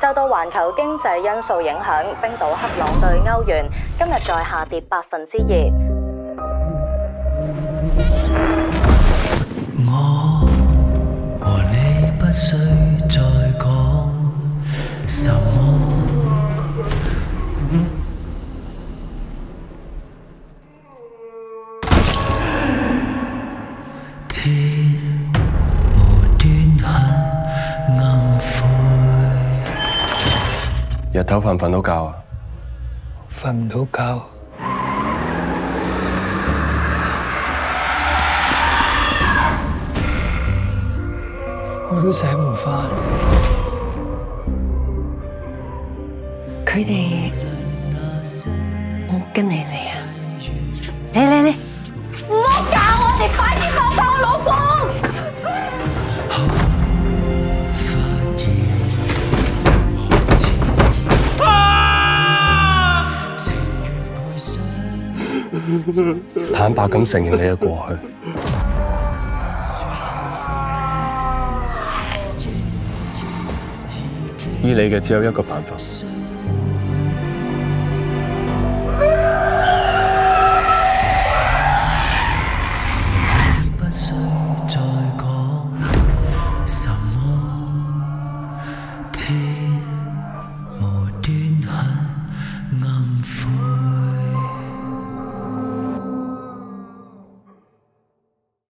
受到環球經濟因素影響，冰島克朗對歐元今日再下跌2%。我和你不需再講什麼。天無端很暗灰。日頭瞓唔瞓到覺啊？瞓唔到覺。我都醒唔返。佢哋冇跟你嚟啊！嚟，唔好搞我哋，快啲放返我老公！坦白咁承認你嘅過去。醫你嘅只有一個辦法。